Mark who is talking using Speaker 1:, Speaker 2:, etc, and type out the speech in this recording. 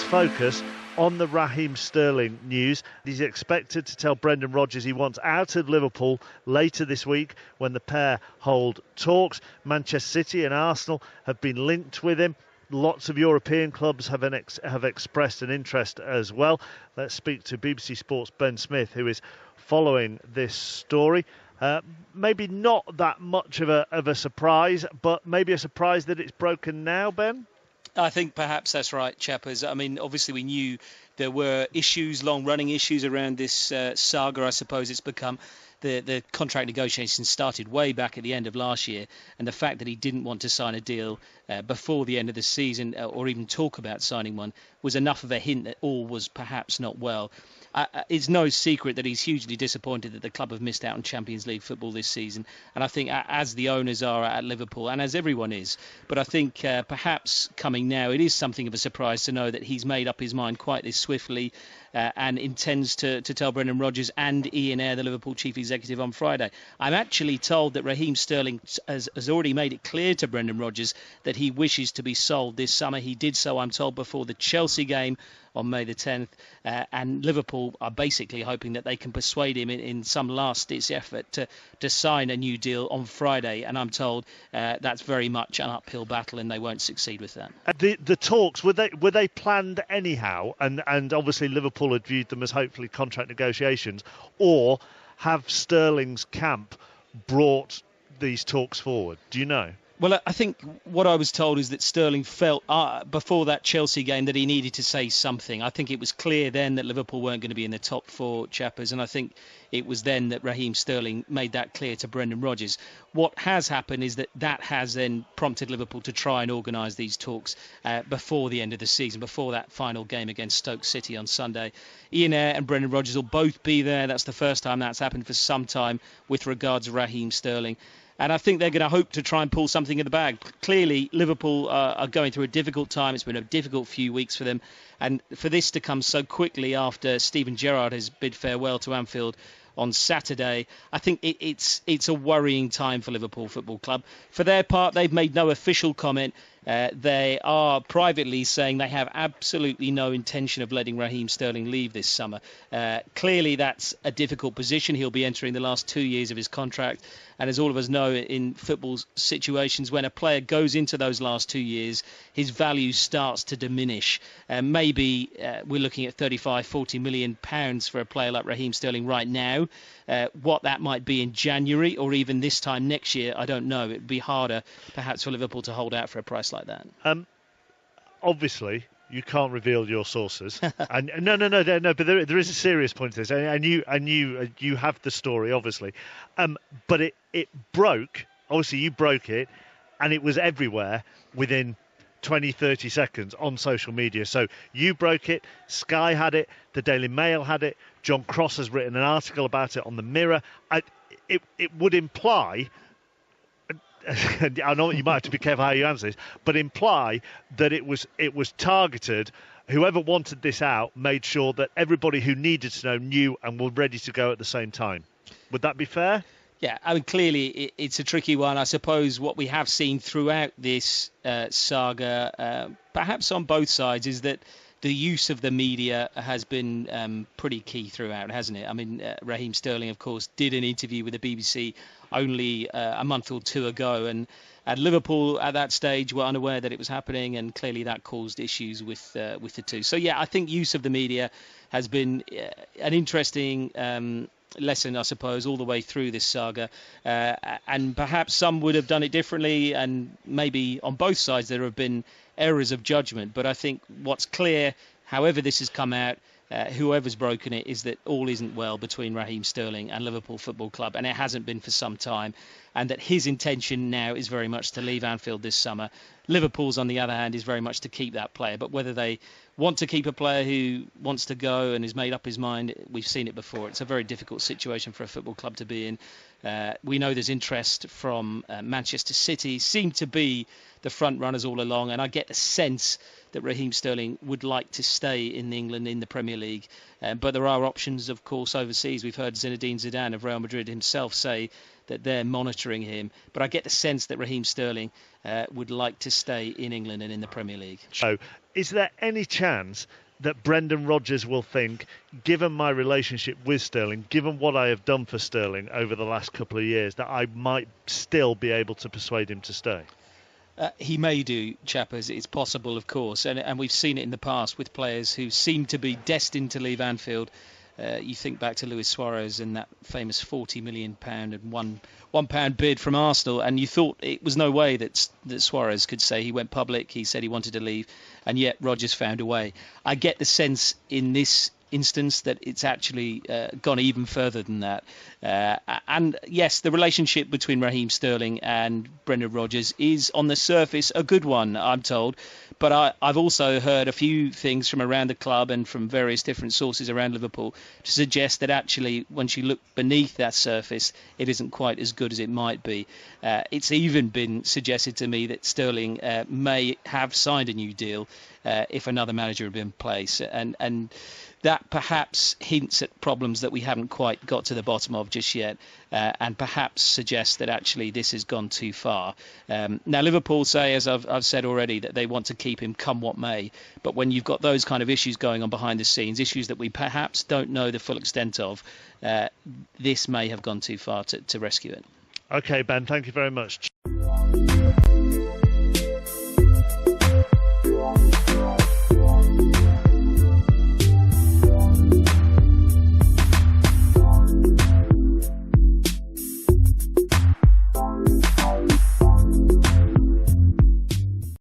Speaker 1: focus on the Raheem Sterling news. He's expected to tell Brendan Rodgers he wants out of Liverpool later this week when the pair hold talks. Manchester City and Arsenal have been linked with him. Lots of European clubs have expressed an interest as well. Let's speak to BBC Sports' Ben Smith, who is following this story. Maybe not that much of a surprise, but maybe a surprise that it's broken now, Ben?
Speaker 2: I think perhaps that's right, Chappers. I mean, obviously we knew there were issues, long-running issues around this saga, I suppose it's become. The contract negotiations started way back at the end of last year, and the fact that he didn't want to sign a deal before the end of the season or even talk about signing one was enough of a hint that all was perhaps not well. It's no secret that he's hugely disappointed that the club have missed out on Champions League football this season, and I think as the owners are at Liverpool, and as everyone is, but I think perhaps coming now, it is something of a surprise to know that he's made up his mind quite this swiftly and intends to tell Brendan Rodgers and Ian Ayre, the Liverpool chief executive, on Friday. I'm actually told that Raheem Sterling has already made it clear to Brendan Rodgers that he wishes to be sold this summer. He did so, I'm told, before the Chelsea game on May the 10th, and Liverpool are basically hoping that they can persuade him in some last-ditch effort to sign a new deal on Friday, and I'm told that's very much an uphill battle and they won't succeed with that.
Speaker 1: The talks, were they planned anyhow, and obviously Liverpool had viewed them as hopefully contract negotiations, or have Sterling's camp brought these talks forward? Do you know?
Speaker 2: Well, I think what I was told is that Sterling felt before that Chelsea game that he needed to say something. I think it was clear then that Liverpool weren't going to be in the top four, Chappers, and I think it was then that Raheem Sterling made that clear to Brendan Rodgers. What has happened is that has then prompted Liverpool to try and organise these talks before the end of the season, before that final game against Stoke City on Sunday. Ian Ayre and Brendan Rodgers will both be there. That's the first time that's happened for some time with regards to Raheem Sterling. And I think they're going to hope to try and pull something in the bag. Clearly, Liverpool are going through a difficult time. It's been a difficult few weeks for them. And for this to come so quickly after Steven Gerrard has bid farewell to Anfield on Saturday, I think it's a worrying time for Liverpool Football Club. For their part, they've made no official comment. They are privately saying they have absolutely no intention of letting Raheem Sterling leave this summer. Clearly, that's a difficult position. He'll be entering the last 2 years of his contract. And as all of us know, in football situations, when a player goes into those last 2 years, his value starts to diminish. Maybe we're looking at £35-40 million for a player like Raheem Sterling right now. What that might be in January or even this time next year, I don't know. It would be harder, perhaps, for Liverpool to hold out for a price like that.
Speaker 1: Obviously, you can't reveal your sources. And no. But there is a serious point to this, and you have the story, obviously. But it broke. Obviously, you broke it, and it was everywhere within 20-30 seconds on social media. So you broke it, Sky had it, the Daily Mail had it, John Cross has written an article about it on the Mirror. It would imply, I know you might have to be careful how you answer this, but imply that it was targeted. Whoever wanted this out made sure that everybody who needed to know knew and were ready to go at the same time. Would that be fair?
Speaker 2: Yeah, I mean, clearly it's a tricky one. I suppose what we have seen throughout this saga, perhaps on both sides, is that the use of the media has been pretty key throughout, hasn't it? I mean, Raheem Sterling, of course, did an interview with the BBC only a month or two ago, and at Liverpool at that stage were unaware that it was happening, and clearly that caused issues with the two. So, yeah, I think use of the media has been an interesting lesson, I suppose, all the way through this saga, and perhaps some would have done it differently, and maybe on both sides there have been errors of judgment. But I think what's clear, however this has come out, whoever's broken it, is that all isn't well between Raheem Sterling and Liverpool Football Club, and it hasn't been for some time, and that his intention now is very much to leave Anfield this summer. Liverpool's, on the other hand, is very much to keep that player, but whether they want to keep a player who wants to go and has made up his mind, we've seen it before. It's a very difficult situation for a football club to be in. We know there's interest from Manchester City, seem to be the front runners all along, and I get the sense that Raheem Sterling would like to stay in England in the Premier League. But there are options, of course, overseas. We've heard Zinedine Zidane of Real Madrid himself say that they're monitoring him. But I get the sense that Raheem Sterling would like to stay in England and in the Premier League.
Speaker 1: So is there any chance that Brendan Rodgers will think, given my relationship with Sterling, given what I have done for Sterling over the last couple of years, that I might still be able to persuade him to stay?
Speaker 2: He may do, Chappers. It's possible, of course, and we've seen it in the past with players who seem to be destined to leave Anfield. You think back to Luis Suarez and that famous £40 million and £1 bid from Arsenal, and you thought it was no way that Suarez could say. He went public, he said he wanted to leave, and yet Rodgers found a way. I get the sense in this instance that it's actually gone even further than that. And yes, the relationship between Raheem Sterling and Brendan Rodgers is on the surface a good one, I'm told. But I've also heard a few things from around the club and from various different sources around Liverpool to suggest that actually, once you look beneath that surface, it isn't quite as good as it might be. It's even been suggested to me that Sterling may have signed a new deal if another manager had been in place. And that perhaps hints at problems that we haven't quite got to the bottom of just yet, and perhaps suggests that actually this has gone too far. Now, Liverpool say, as I've said already, that they want to keep him come what may. But when you've got those kind of issues going on behind the scenes, issues that we perhaps don't know the full extent of, this may have gone too far to rescue it.
Speaker 1: OK, Ben, thank you very much.